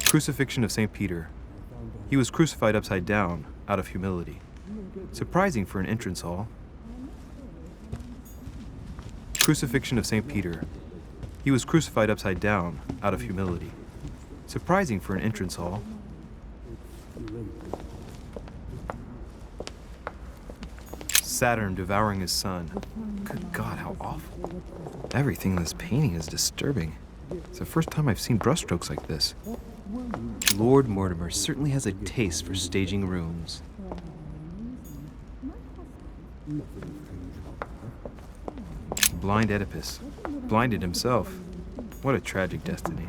Crucifixion of St. Peter. He was crucified upside down, out of humility. Surprising for an entrance hall. Crucifixion of St. Peter. He was crucified upside down, out of humility. Surprising for an entrance hall. Saturn devouring his sun. Good God, how awful. Everything in this painting is disturbing. It's the first time I've seen brushstrokes like this. Lord Mortimer certainly has a taste for staging rooms. Blind Oedipus. Blinded himself. What a tragic destiny.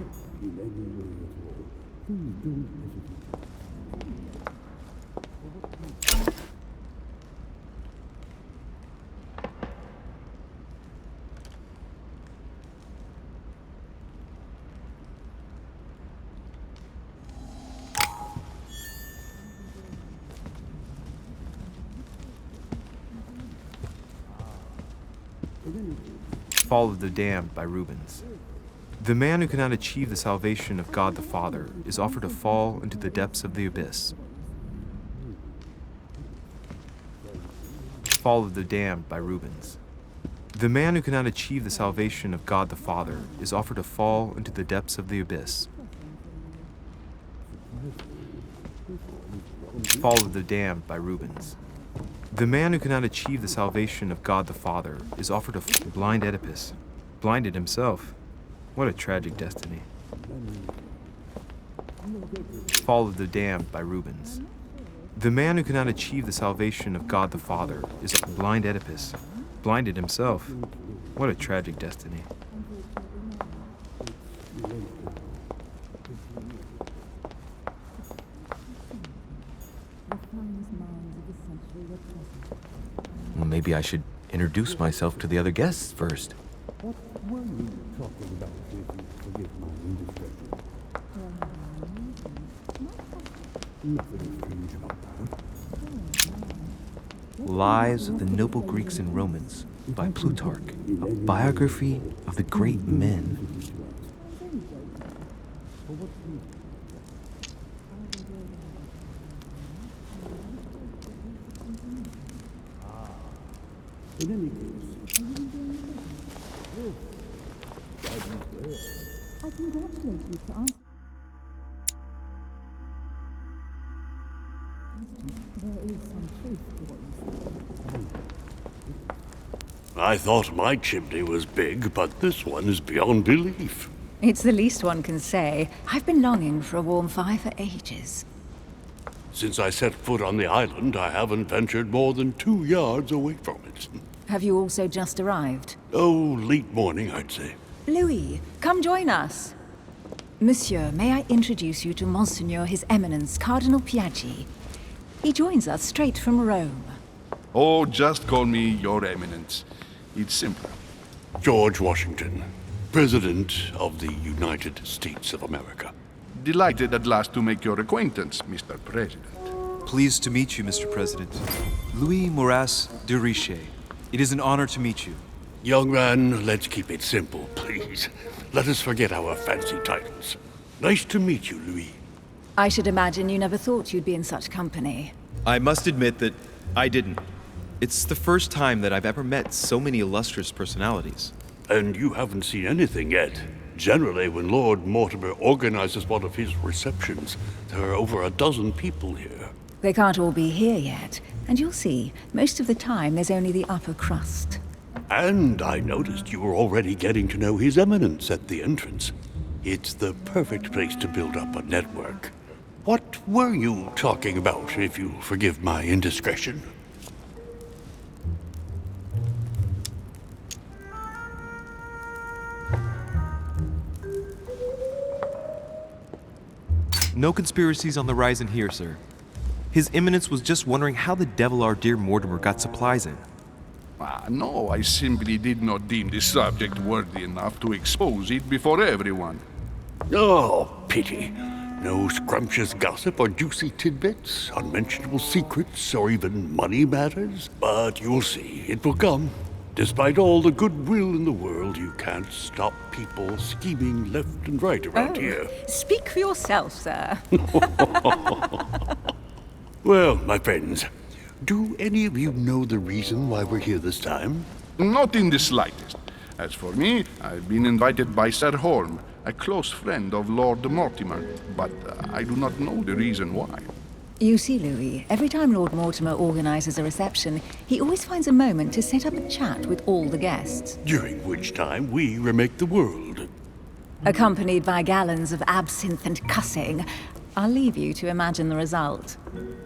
Fall of the Damned by Rubens. The man who cannot achieve the salvation of God the Father is offered to fall into the depths of the abyss. Fall of the Damned by Rubens. The man who cannot achieve the salvation of God the Father is offered to fall into the depths of the abyss. Fall of the Damned by Rubens. The man who cannot achieve the salvation of God the Father is offered a blind Oedipus. Blinded himself. What a tragic destiny. Fall of the Damned by Rubens. The man who cannot achieve the salvation of God the Father is a blind Oedipus. Blinded himself. What a tragic destiny. Well, maybe I should introduce myself to the other guests first. What were you talking about, if you forgive my indiscretion? Nothing strange about that. Lives of the Noble Greeks and Romans by Plutarch, a biography of the great men. In any case, I congratulate you for answering. There is some truth to what you say. I thought my chimney was big, but this one is beyond belief. It's the least one can say. I've been longing for a warm fire for ages. Since I set foot on the island, I haven't ventured more than 2 yards away from it. Have you also just arrived? Oh, late morning, I'd say. Louis, come join us. Monsieur, may I introduce you to Monseigneur His Eminence Cardinal Piaggi? He joins us straight from Rome. Oh, just call me Your Eminence. It's simpler. George Washington, President of the United States of America. Delighted at last to make your acquaintance, Mr. President. Pleased to meet you, Mr. President. Louis Maurras de Richet. It is an honor to meet you. Young man, let's keep it simple, please. Let us forget our fancy titles. Nice to meet you, Louis. I should imagine you never thought you'd be in such company. I must admit that I didn't. It's the first time that I've ever met so many illustrious personalities. And you haven't seen anything yet. Generally, when Lord Mortimer organizes one of his receptions, there are over a dozen people here. They can't all be here yet, and you'll see, most of the time there's only the upper crust. And I noticed you were already getting to know His Eminence at the entrance. It's the perfect place to build up a network. What were you talking about, if you forgive my indiscretion? No conspiracies on the horizon here, sir. His Eminence was just wondering how the devil our dear Mortimer got supplies in. No, I simply did not deem the subject worthy enough to expose it before everyone. Oh, pity. No scrumptious gossip or juicy tidbits, unmentionable secrets, or even money matters. But you'll see, it will come. Despite all the goodwill in the world, you can't stop people scheming left and right around here. Speak for yourself, sir. Well, my friends, do any of you know the reason why we're here this time? Not in the slightest. As for me, I've been invited by Sir Holm, a close friend of Lord Mortimer, but I do not know the reason why. You see, Louis, every time Lord Mortimer organizes a reception, he always finds a moment to set up a chat with all the guests. During which time we remake the world. Accompanied by gallons of absinthe and cussing. I'll leave you to imagine the result.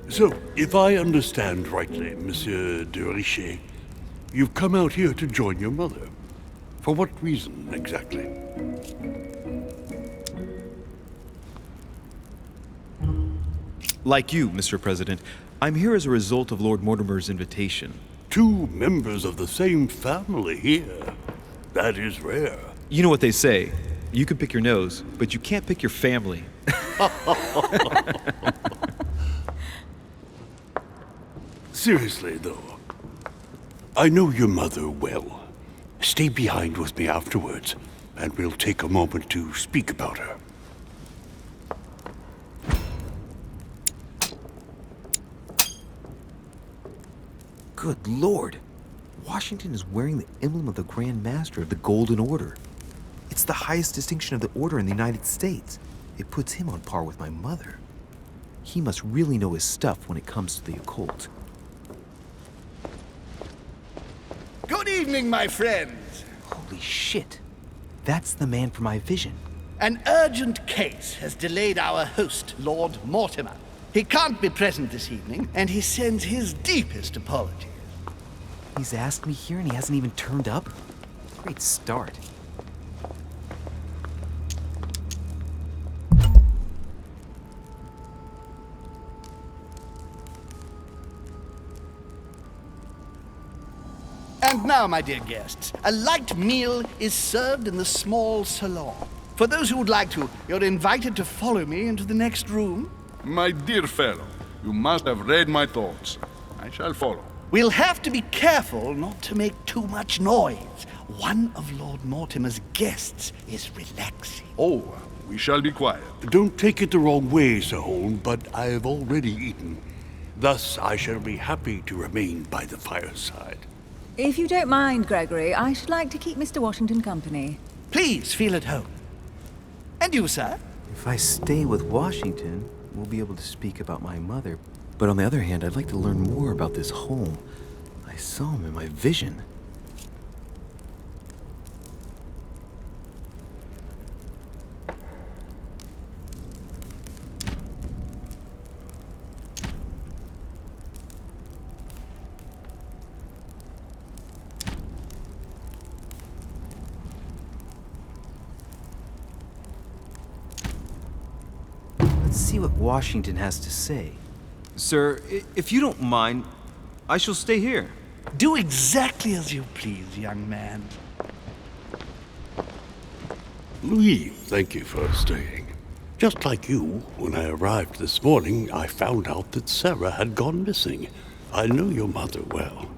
So, if I understand rightly, Monsieur de Richet, you've come out here to join your mother. For what reason, exactly? Like you, Mr. President, I'm here as a result of Lord Mortimer's invitation. 2 members of the same family here. That is rare. You know what they say. You can pick your nose, but you can't pick your family. Seriously, though, I know your mother well. Stay behind with me afterwards, and we'll take a moment to speak about her. Good Lord! Washington is wearing the emblem of the Grand Master of the Golden Order. It's the highest distinction of the Order in the United States. It puts him on par with my mother. He must really know his stuff when it comes to the occult. Good evening, my friends. Holy shit! That's the man for my vision. An urgent case has delayed our host, Lord Mortimer. He can't be present this evening, and he sends his deepest apologies. He's asked me here and he hasn't even turned up? Great start. And now, my dear guests, a light meal is served in the small salon. For those who would like to, you're invited to follow me into the next room. My dear fellow, you must have read my thoughts. I shall follow. We'll have to be careful not to make too much noise. One of Lord Mortimer's guests is relaxing. Oh, we shall be quiet. Don't take it the wrong way, Sir Holm, but I have already eaten. Thus, I shall be happy to remain by the fireside. If you don't mind, Gregory, I should like to keep Mr. Washington company. Please feel at home. And you, sir? If I stay with Washington, we'll be able to speak about my mother. But on the other hand, I'd like to learn more about this Holm. I saw him in my vision. Let's see what Washington has to say. Sir, if you don't mind, I shall stay here. Do exactly as you please, young man. Louis, thank you for staying. Just like you, when I arrived this morning, I found out that Sarah had gone missing. I know your mother well.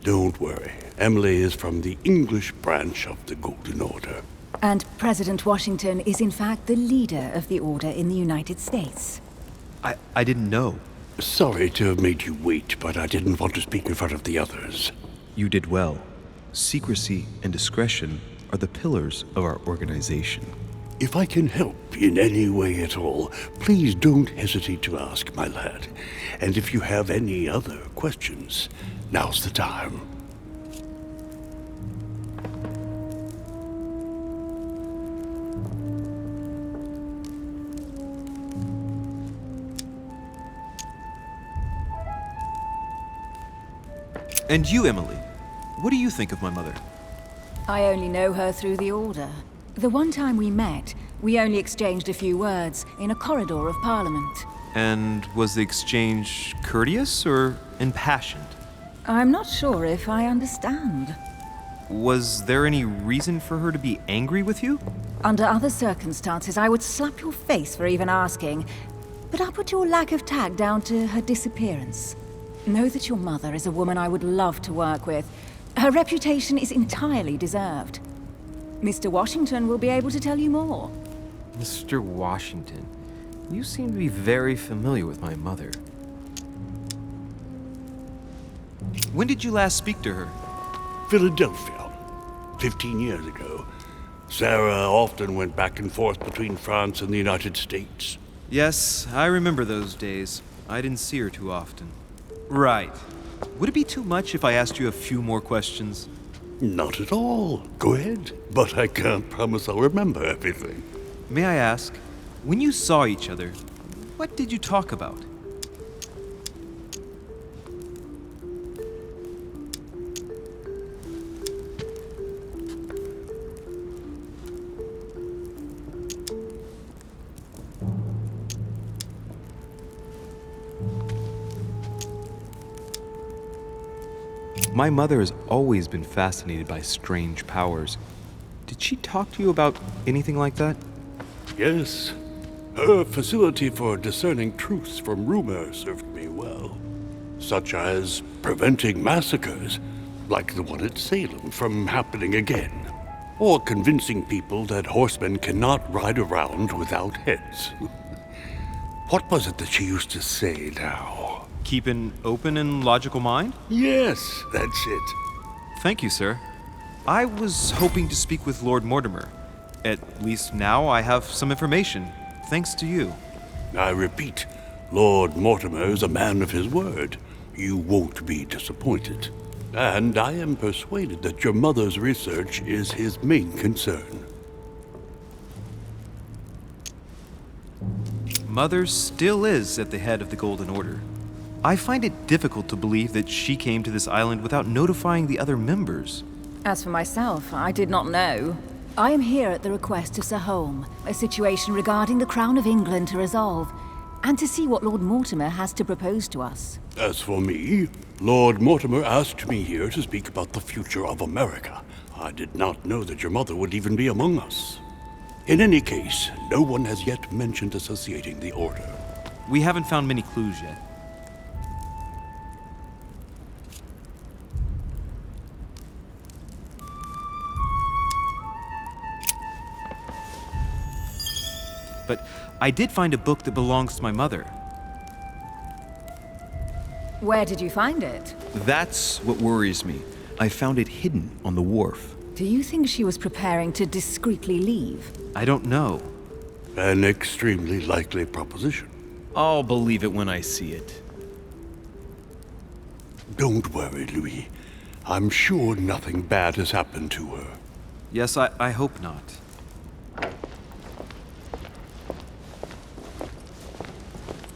Don't worry. Emily is from the English branch of the Golden Order. And President Washington is in fact the leader of the Order in the United States. I didn't know. Sorry to have made you wait, but I didn't want to speak in front of the others. You did well. Secrecy and discretion are the pillars of our organization. If I can help in any way at all, please don't hesitate to ask, my lad. And if you have any other questions, now's the time. And you, Emily, what do you think of my mother? I only know her through the Order. The one time we met, we only exchanged a few words in a corridor of Parliament. And was the exchange courteous or impassioned? I'm not sure if I understand. Was there any reason for her to be angry with you? Under other circumstances, I would slap your face for even asking, but I'll put your lack of tact down to her disappearance. Know that your mother is a woman I would love to work with, Her reputation is entirely deserved. Mr. Washington will be able to tell you more. Mr. Washington, you seem to be very familiar with my mother. When did you last speak to her? Philadelphia, 15 years ago. Sarah often went back and forth between France and the United States. Yes, I remember those days. I didn't see her too often. Right. Would it be too much if I asked you a few more questions? Not at all. Go ahead. But I can't promise I'll remember everything. May I ask, when you saw each other, what did you talk about? My mother has always been fascinated by strange powers. Did she talk to you about anything like that? Yes. Her facility for discerning truths from rumor served me well. Such as preventing massacres, like the one at Salem, from happening again. Or convincing people that horsemen cannot ride around without heads. What was it that she used to say now? Keep an open and logical mind? Yes, that's it. Thank you, sir. I was hoping to speak with Lord Mortimer. At least now I have some information, thanks to you. I repeat, Lord Mortimer is a man of his word. You won't be disappointed. And I am persuaded that your mother's research is his main concern. Mother still is at the head of the Golden Order. I find it difficult to believe that she came to this island without notifying the other members. As for myself, I did not know. I am here at the request of Sir Holm, a situation regarding the Crown of England to resolve, and to see what Lord Mortimer has to propose to us. As for me, Lord Mortimer asked me here to speak about the future of America. I did not know that your mother would even be among us. In any case, no one has yet mentioned associating the Order. We haven't found many clues yet. But I did find a book that belongs to my mother. Where did you find it? That's what worries me. I found it hidden on the wharf. Do you think she was preparing to discreetly leave? I don't know. An extremely likely proposition. I'll believe it when I see it. Don't worry, Louis. I'm sure nothing bad has happened to her. Yes, I hope not.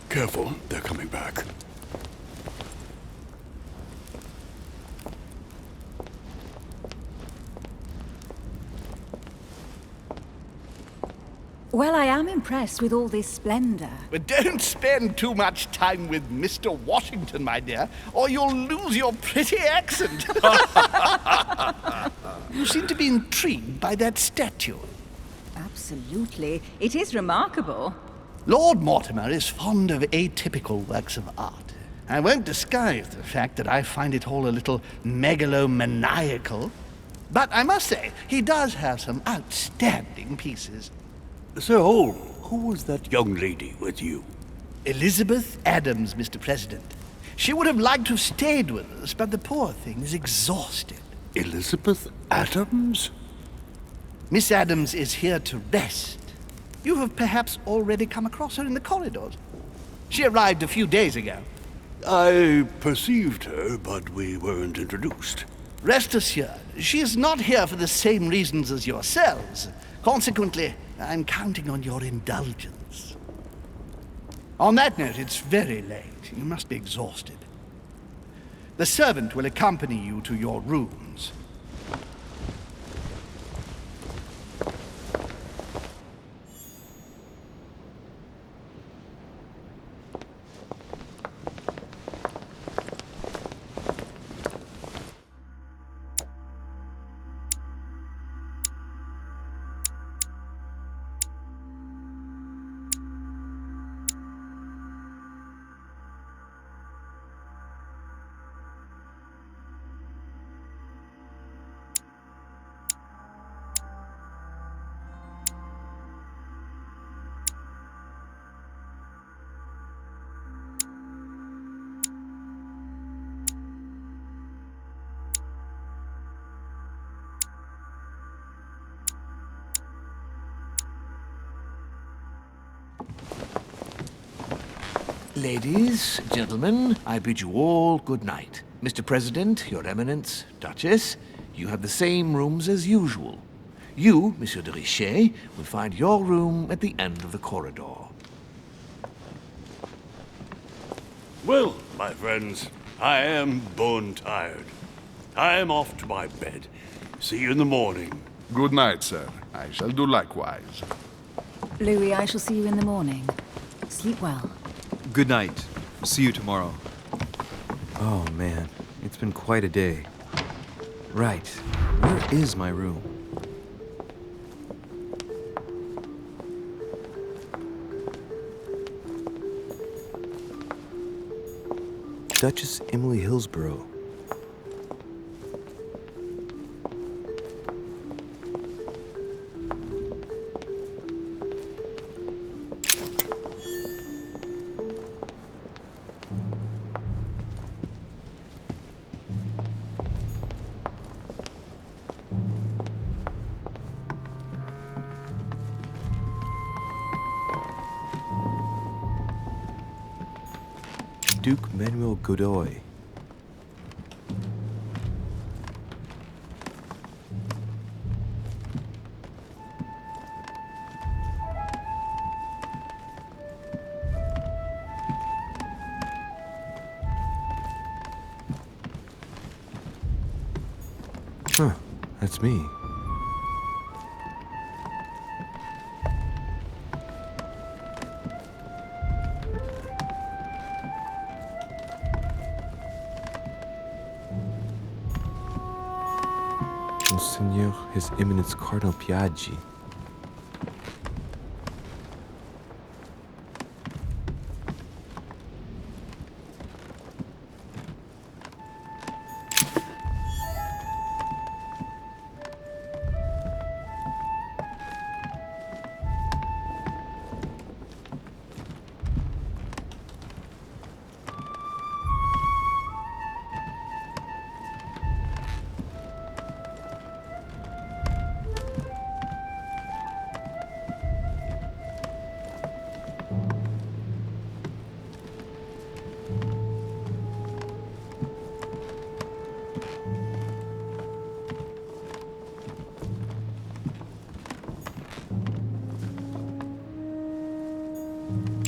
Careful, they're coming back. Well, I am impressed with all this splendor. But don't spend too much time with Mr. Washington, my dear, or you'll lose your pretty accent. You seem to be intrigued by that statue. Absolutely. It is remarkable. Lord Mortimer is fond of atypical works of art. I won't disguise the fact that I find it all a little megalomaniacal. But I must say, he does have some outstanding pieces. Sir Holm, who was that young lady with you? Elizabeth Adams, Mr. President. She would have liked to have stayed with us, but the poor thing is exhausted. Elizabeth Adams? Miss Adams is here to rest. You have perhaps already come across her in the corridors. She arrived a few days ago. I perceived her, but we weren't introduced. Rest assured, she is not here for the same reasons as yourselves. Consequently, I'm counting on your indulgence. On that note, it's very late. You must be exhausted. The servant will accompany you to your rooms. Ladies, gentlemen, I bid you all good night. Mr. President, Your Eminence, Duchess, you have the same rooms as usual. You, Monsieur de Richet, will find your room at the end of the corridor. Well, my friends, I am bone tired. I am off to my bed. See you in the morning. Good night, sir. I shall do likewise. Louis, I shall see you in the morning. Sleep well. Good night. See you tomorrow. Oh, man. It's been quite a day. Right. Where is my room? Duchess Emily Hillsborough. Duke Manuel Godoy. Huh, that's me. Monseigneur, His Eminence Cardinal Piaggi.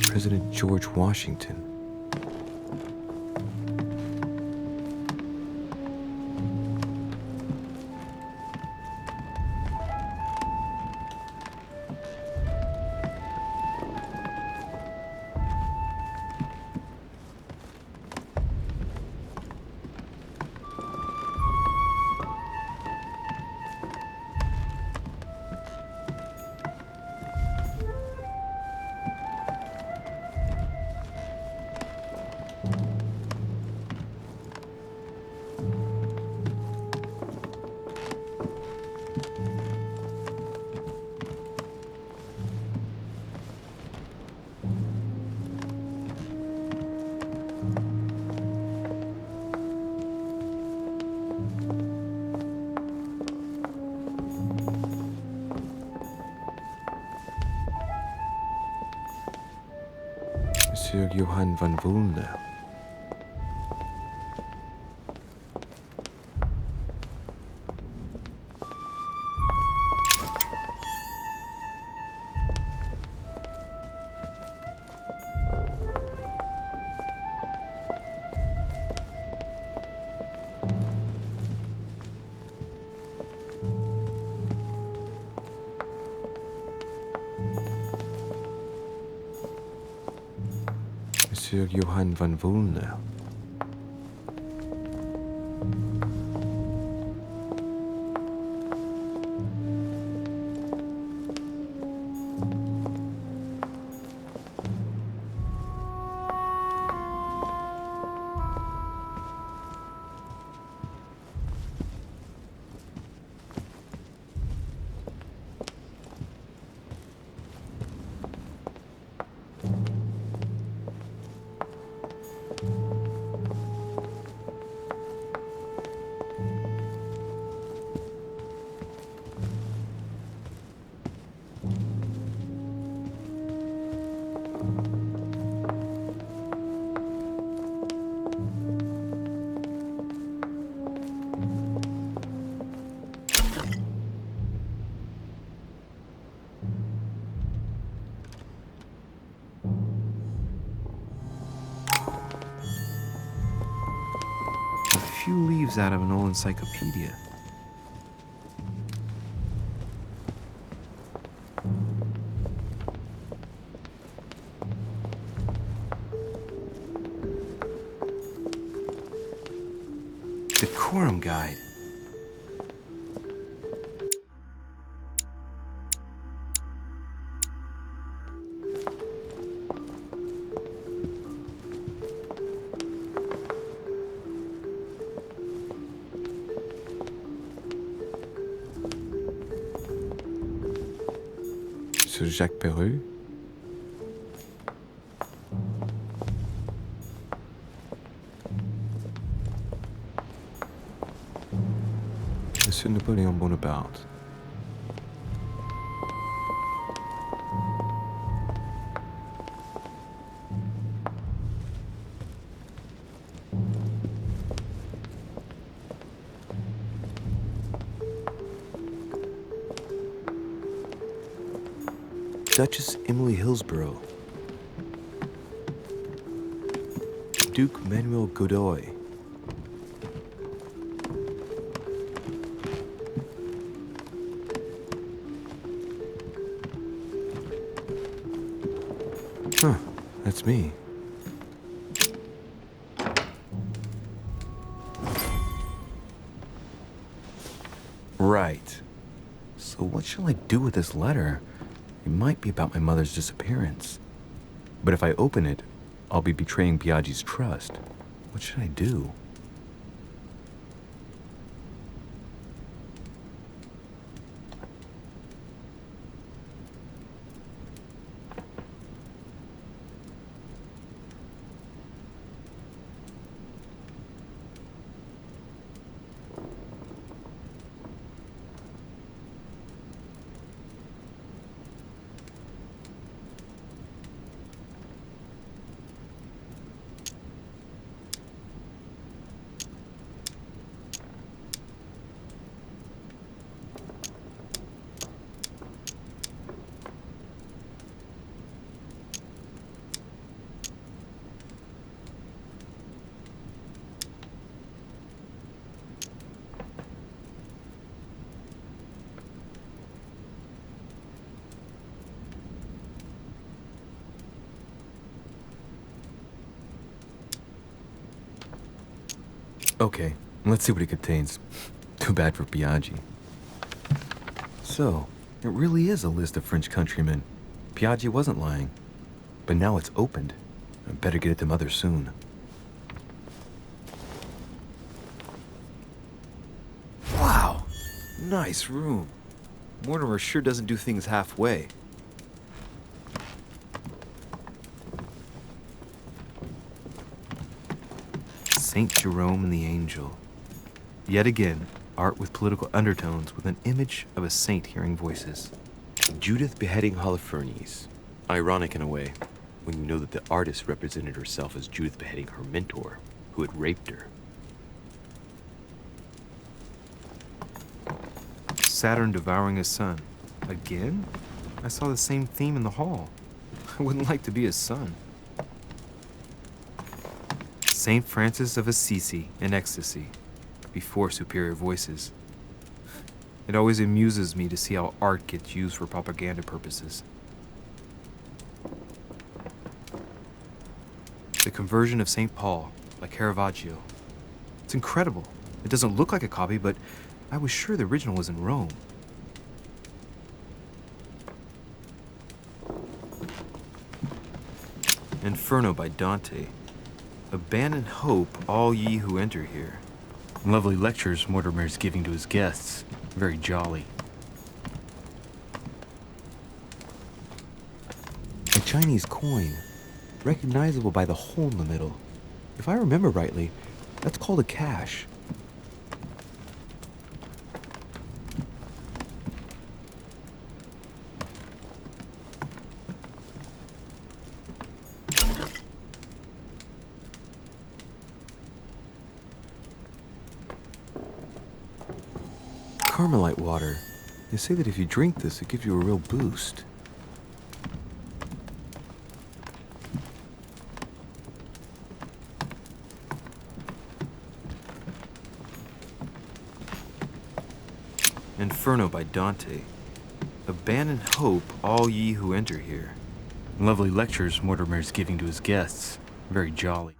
President George Washington. Monsieur Johann van Woolner. Monsieur Johann van Woolner. leaves out of an old encyclopedia. Decorum guide. Sir Jacques Perreux. Monsieur Napoléon Bonaparte. Duchess Emily Hillsborough. Duke Manuel Godoy. Huh, that's me. Right. So what shall I do with this letter? It might be about my mother's disappearance. But if I open it, I'll be betraying Biaggi's trust. What should I do? Okay, let's see what it contains. Too bad for Biaggi. So, it really is a list of French countrymen. Biaggi wasn't lying. But now it's opened. I better get it to Mother soon. Wow! Nice room. Mortimer sure doesn't do things halfway. Saint Jerome and the Angel. Yet again, art with political undertones with an image of a saint hearing voices. Judith beheading Holofernes. Ironic in a way, when you know that the artist represented herself as Judith beheading her mentor, who had raped her. Saturn devouring his son. Again? I saw the same theme in the hall. I wouldn't like to be his son. Saint Francis of Assisi in ecstasy, before superior voices. It always amuses me to see how art gets used for propaganda purposes. The Conversion of St. Paul by Caravaggio. It's incredible. It doesn't look like a copy, but I was sure the original was in Rome. Inferno by Dante. Abandon hope, all ye who enter here. Lovely lectures Mortimer's giving to his guests. Very jolly. A Chinese coin, recognizable by the hole in the middle. If I remember rightly, that's called a cash. Carmelite water. They say that if you drink this, it gives you a real boost. Inferno by Dante. Abandon hope, all ye who enter here. Lovely lectures Mortimer's giving to his guests. Very jolly.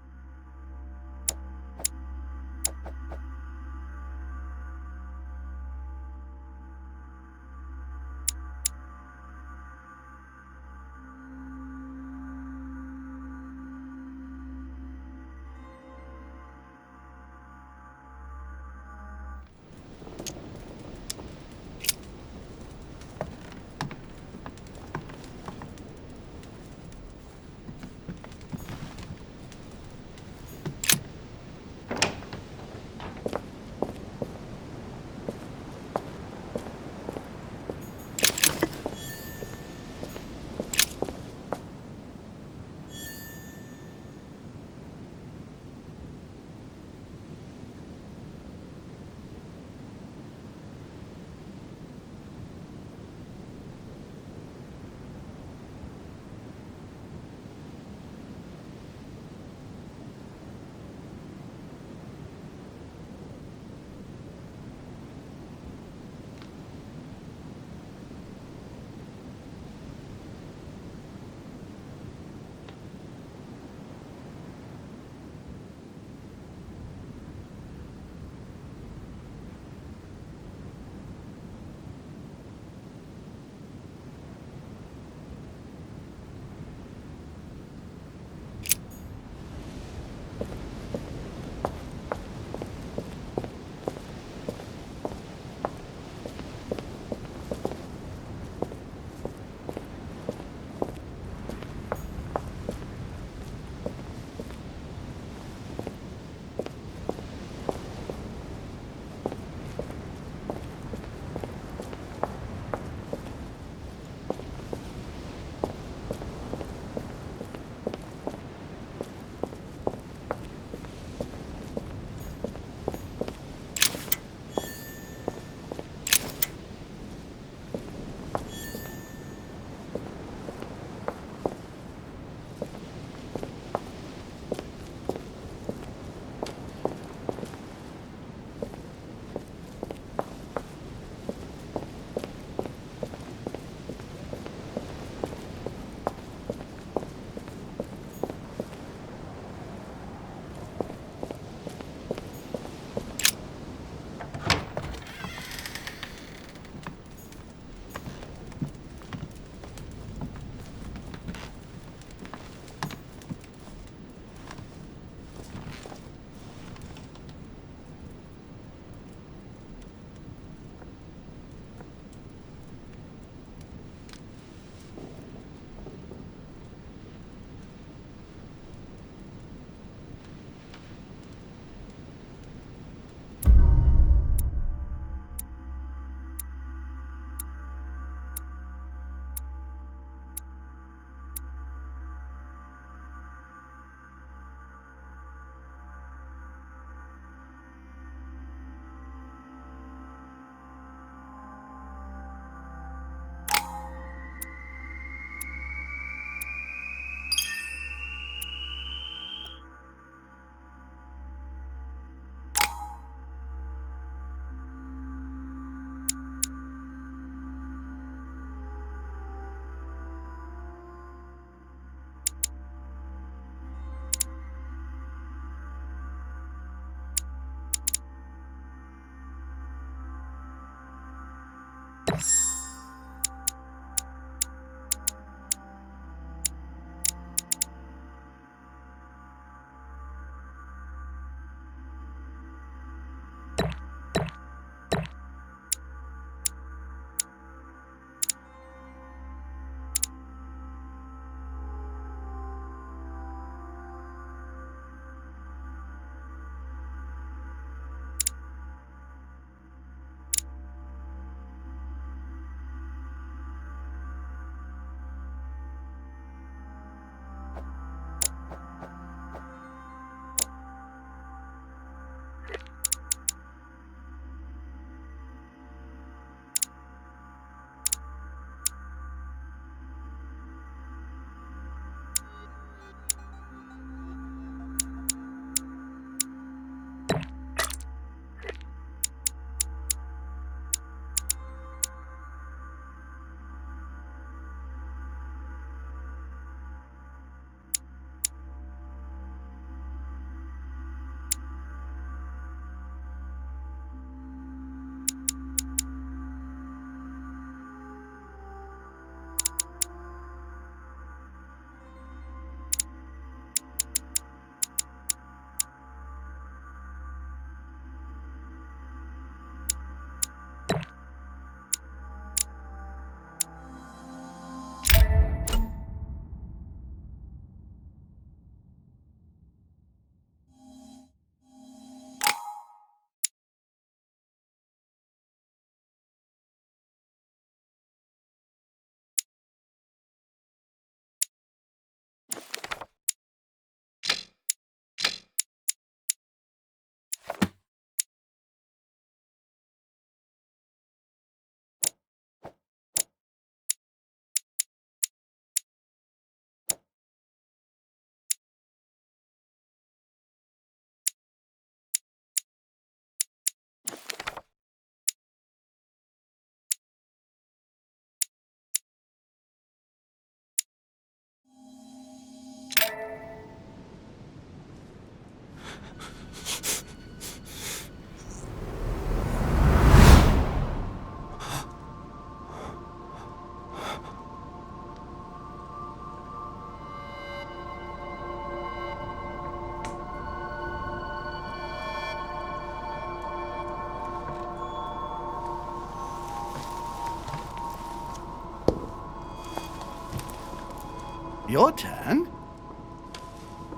Your turn?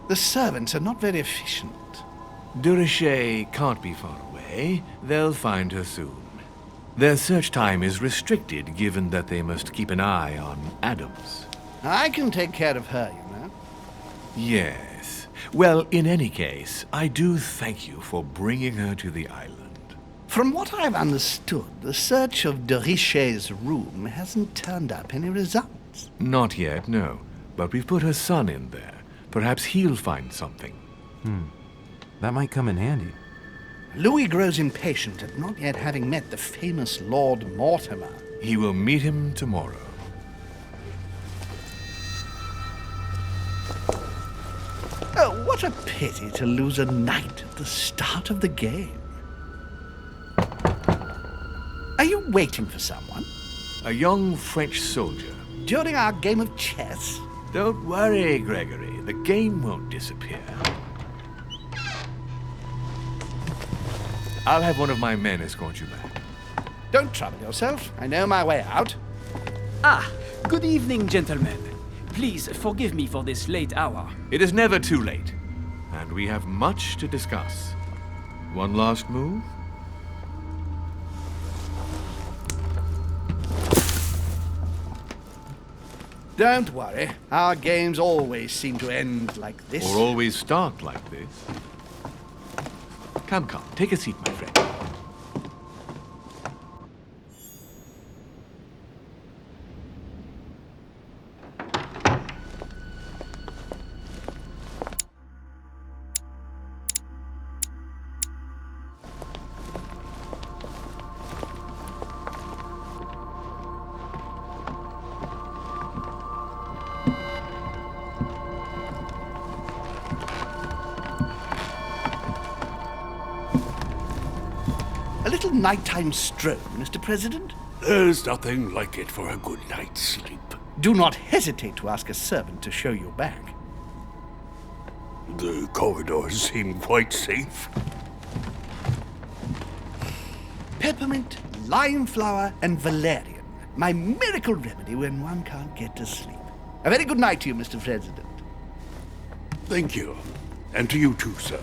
The servants are not very efficient. De Richet can't be far away. They'll find her soon. Their search time is restricted, given that they must keep an eye on Adams. I can take care of her, you know. Yes. Well, in any case, I do thank you for bringing her to the island. From what I've understood, the search of de Richet's room hasn't turned up any results. Not yet, no. But we've put her son in there. Perhaps he'll find something. That might come in handy. Louis grows impatient at not yet having met the famous Lord Mortimer. He will meet him tomorrow. Oh, what a pity to lose a knight at the start of the game. Are you waiting for someone? A young French soldier. During our game of chess? Don't worry, Gregory. The game won't disappear. I'll have one of my men escort you back. Don't trouble yourself. I know my way out. Ah, good evening, gentlemen. Please forgive me for this late hour. It is never too late, and we have much to discuss. One last move? Don't worry. Our games always seem to end like this. Or always start like this. Come, take a seat, my friend. A little nighttime stroll, Mr. President? There's nothing like it for a good night's sleep. Do not hesitate to ask a servant to show you back. The corridors seem quite safe. Peppermint, lime flower, and valerian. My miracle remedy when one can't get to sleep. A very good night to you, Mr. President. Thank you. And to you too, sir.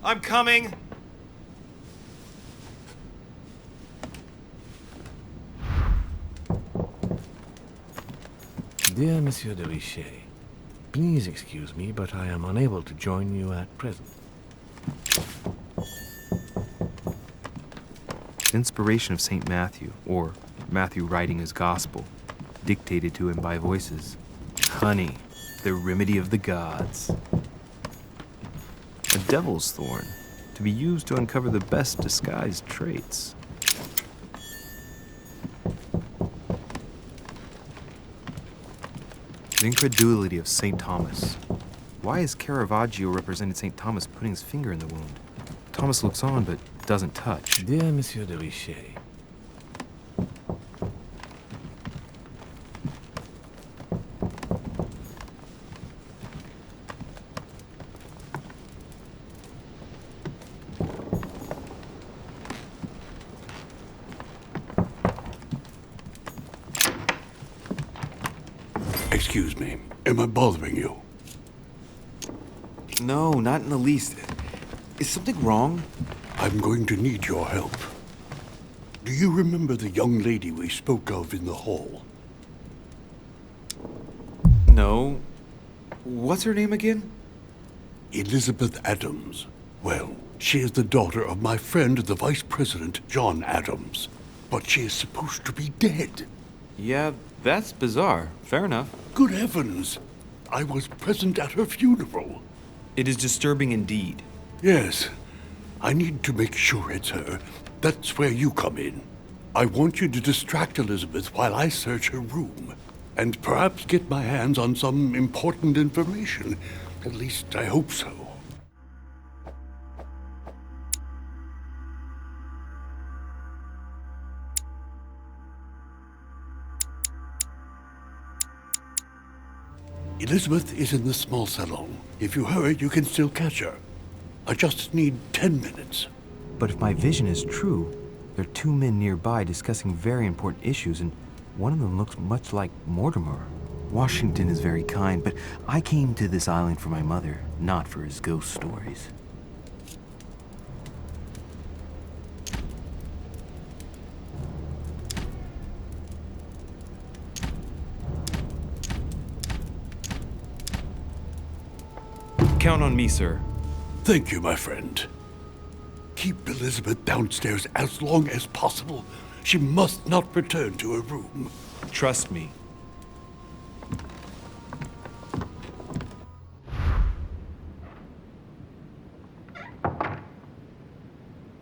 I'm coming! Dear Monsieur de Richet, please excuse me, but I am unable to join you at present. Inspiration of St. Matthew, or Matthew writing his gospel, dictated to him by voices. Honey, the remedy of the gods. A devil's thorn, to be used to uncover the best disguised traits. The incredulity of St. Thomas. Why is Caravaggio represented St. Thomas putting his finger in the wound? Thomas looks on but doesn't touch. Dear Monsieur de Richet, Excuse me. Am I bothering you? No, not in the least. Is something wrong? I'm going to need your help. Do you remember the young lady we spoke of in the hall? No. What's her name again? Elizabeth Adams. Well, she is the daughter of my friend, the Vice President, John Adams. But she is supposed to be dead. Yeah, that's bizarre. Fair enough. Good heavens! I was present at her funeral. It is disturbing indeed. Yes. I need to make sure it's her. That's where you come in. I want you to distract Elizabeth while I search her room. And perhaps get my hands on some important information. At least I hope so. Elizabeth is in the small salon. If you hurry, you can still catch her. I just need 10 minutes. But if my vision is true, there are two men nearby discussing very important issues, and one of them looks much like Mortimer. Washington is very kind, but I came to this island for my mother, not for his ghost stories. Count on me, sir. Thank you, my friend. Keep Elizabeth downstairs as long as possible. She must not return to her room. Trust me.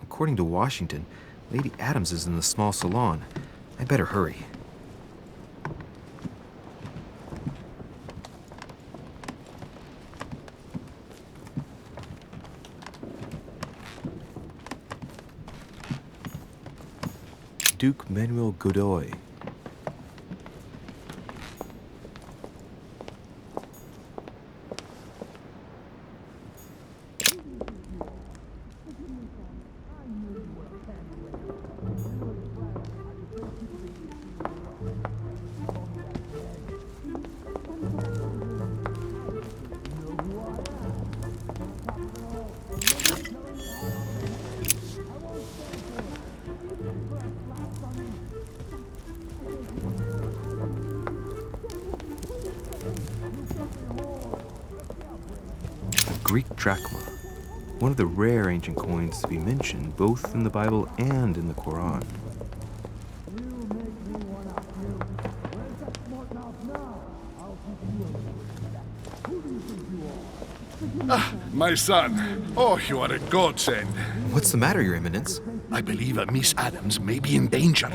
According to Washington, Lady Adams is in the small salon. I better hurry. Duke Manuel Godoy. Greek drachma, one of the rare ancient coins to be mentioned both in the Bible and in the Quran. My son. Oh, you are a godsend. What's the matter, Your Eminence? I believe Miss Adams may be in danger.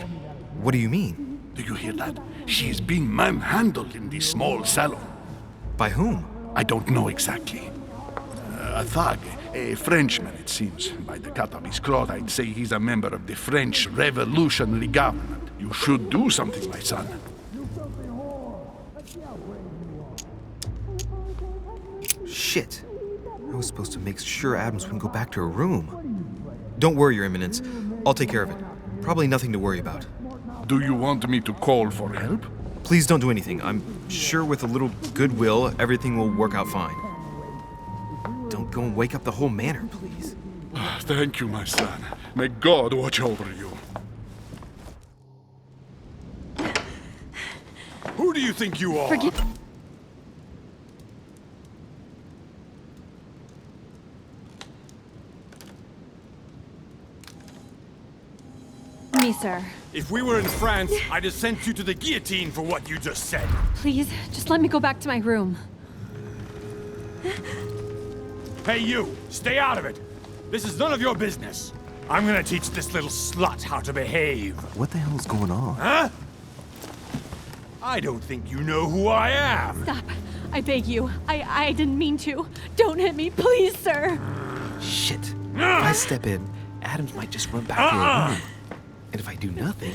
What do you mean? Do you hear that? She is being manhandled in this small salon. By whom? I don't know exactly. A thug, a Frenchman, it seems. By the cut of his cloth, I'd say he's a member of the French Revolutionary Government. You should do something, my son. Shit. I was supposed to make sure Adams wouldn't go back to her room. Don't worry, Your Eminence. I'll take care of it. Probably nothing to worry about. Do you want me to call for help? Please don't do anything. I'm sure with a little goodwill, everything will work out fine. Don't go and wake up the whole manor, please. Thank you, my son. May God watch over you. Who do you think you are? Forgive me, sir. If we were in France, I'd have sent you to the guillotine for what you just said. Please, just let me go back to my room. Hey, you! Stay out of it! This is none of your business. I'm gonna teach this little slut how to behave. What the hell is going on? Huh? I don't think you know who I am. Stop. I beg you. I didn't mean to. Don't hit me, please, sir. Shit. If I step in, Adams might just run back to her room. And if I do nothing,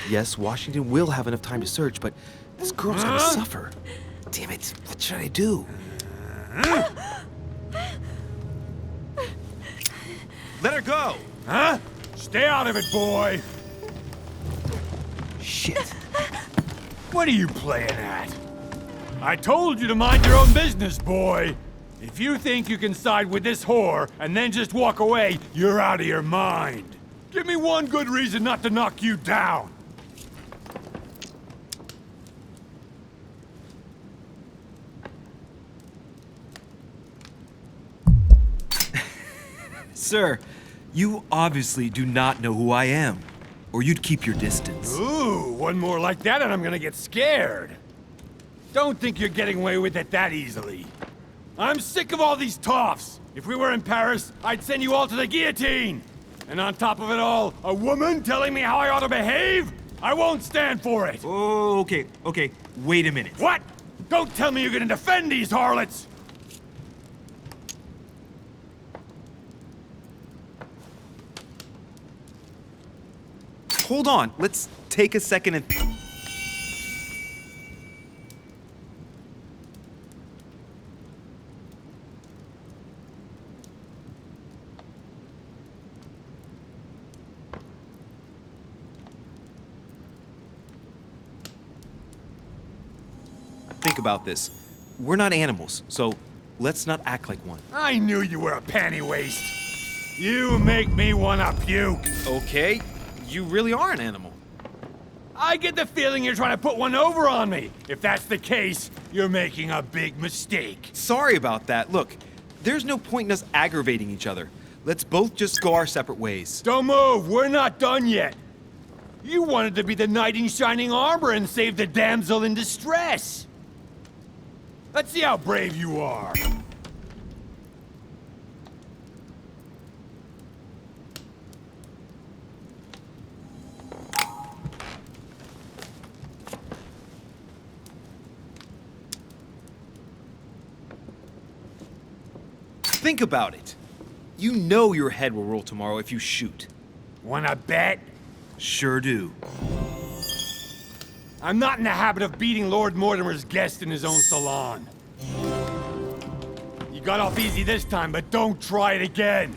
yes, Washington will have enough time to search, but this girl's gonna suffer. Damn it, what should I do? Let her go! Huh? Stay out of it, boy! Shit. What are you playing at? I told you to mind your own business, boy! If you think you can side with this whore and then just walk away, you're out of your mind. Give me one good reason not to knock you down. Sir, you obviously do not know who I am, or you'd keep your distance. Ooh, one more like that and I'm gonna get scared. Don't think you're getting away with it that easily. I'm sick of all these toffs. If we were in Paris, I'd send you all to the guillotine. And on top of it all, a woman telling me how I ought to behave? I won't stand for it. Oh, okay, wait a minute. What? Don't tell me you're gonna defend these harlots! Hold on, let's take a second and... think about this. We're not animals, so let's not act like one. I knew you were a panty waste. You make me wanna puke. Okay, you really are an animal. I get the feeling you're trying to put one over on me. If that's the case, you're making a big mistake. Sorry about that. Look, there's no point in us aggravating each other. Let's both just go our separate ways. Don't move, we're not done yet. You wanted to be the knight in shining armor and save the damsel in distress. Let's see how brave you are. Think about it. You know your head will roll tomorrow if you shoot. Wanna bet? Sure do. I'm not in the habit of beating Lord Mortimer's guest in his own salon. You got off easy this time, but don't try it again.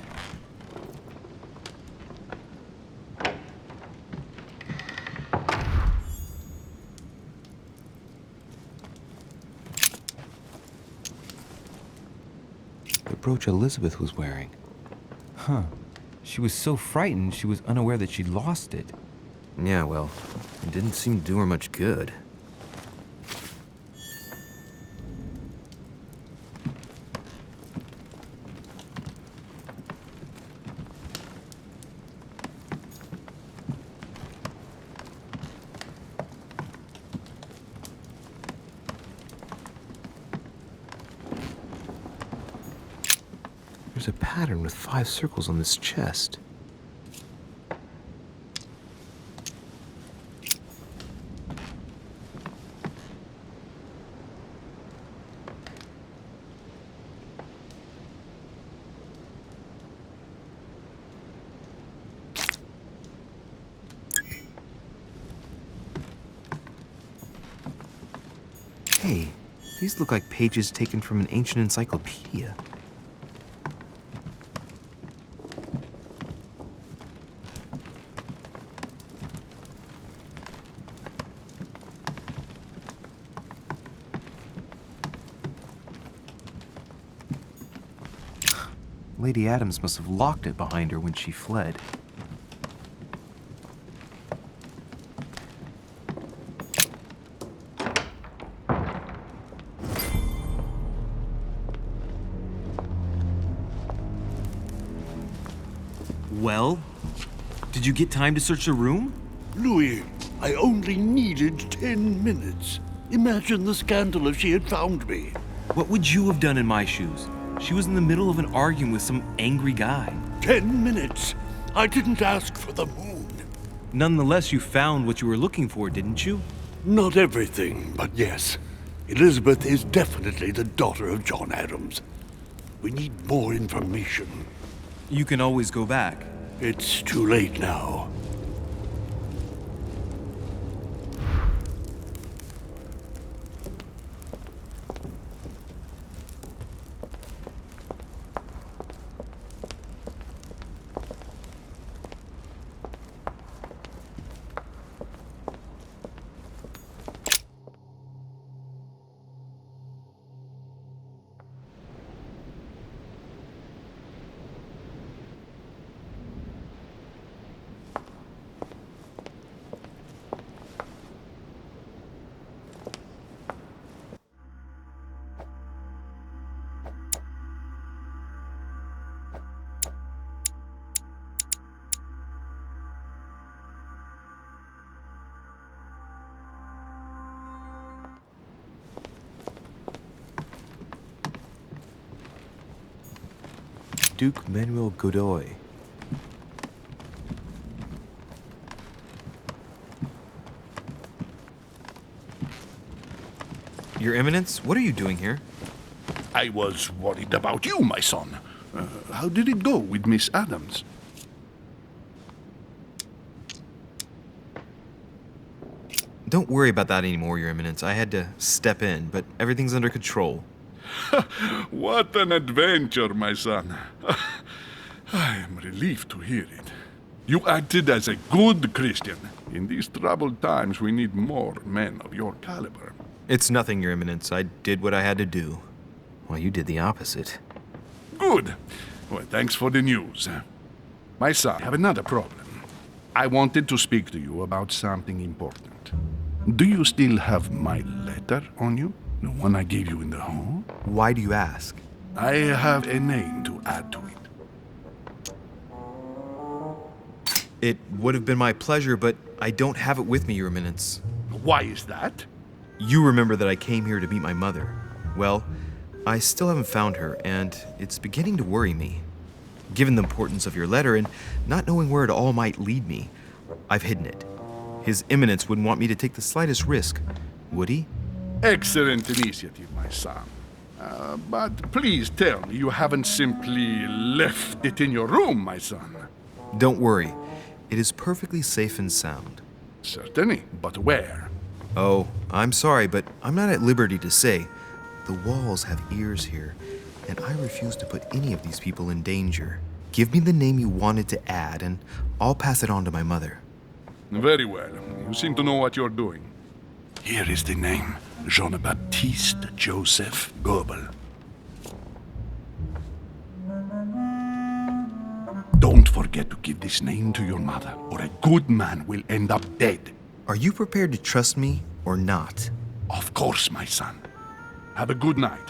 The brooch Elizabeth was wearing. Huh. She was so frightened she was unaware that she'd lost it. Yeah, well, it didn't seem to do her much good. There's a pattern with 5 circles on this chest. Hey, these look like pages taken from an ancient encyclopedia. Lady Adams must have locked it behind her when she fled. Well, did you get time to search the room? Louis, I only needed 10 minutes. Imagine the scandal if she had found me. What would you have done in my shoes? She was in the middle of an argument with some angry guy. 10 minutes? I didn't ask for the moon. Nonetheless, you found what you were looking for, didn't you? Not everything, but yes. Elizabeth is definitely the daughter of John Adams. We need more information. You can always go back. It's too late now. Duke Manuel Godoy. Your Eminence, what are you doing here? I was worried about you, my son. How did it go with Miss Adams? Don't worry about that anymore, Your Eminence. I had to step in, but everything's under control. What an adventure, my son. I am relieved to hear it. You acted as a good Christian. In these troubled times, we need more men of your caliber. It's nothing, Your Eminence. I did what I had to do. Well, you did the opposite. Good. Well, thanks for the news. My son, I have another problem. I wanted to speak to you about something important. Do you still have my letter on you? The one I gave you in the hall? Why do you ask? I have a name to add to it. It would have been my pleasure, but I don't have it with me, Your Eminence. Why is that? You remember that I came here to meet my mother. Well, I still haven't found her, and it's beginning to worry me. Given the importance of your letter and not knowing where it all might lead me, I've hidden it. His Eminence wouldn't want me to take the slightest risk, would he? Excellent initiative, my son. But please tell me you haven't simply left it in your room, my son. Don't worry. It is perfectly safe and sound. Certainly, but where? Oh, I'm sorry, but I'm not at liberty to say. The walls have ears here, and I refuse to put any of these people in danger. Give me the name you wanted to add, and I'll pass it on to my mother. Very well. You seem to know what you're doing. Here is the name. Jean-Baptiste Joseph Goebel. Don't forget to give this name to your mother, or a good man will end up dead. Are you prepared to trust me or not? Of course, my son. Have a good night.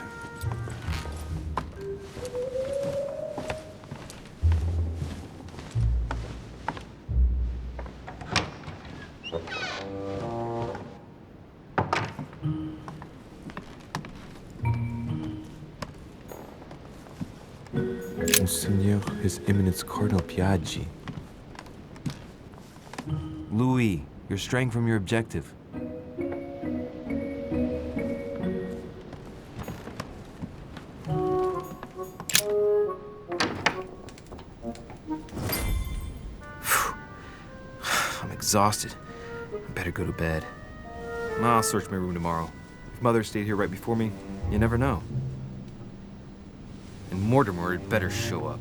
Monseigneur, His Eminence Cardinal Piaggi. Louis, you're straying from your objective. I'm exhausted. I better go to bed. I'll search my room tomorrow. If Mother stayed here right before me, you never know. And Mortimer had better show up.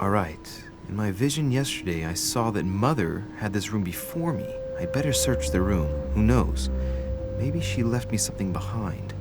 Alright. In my vision yesterday, I saw that Mother had this room before me. I'd better search the room. Who knows? Maybe she left me something behind.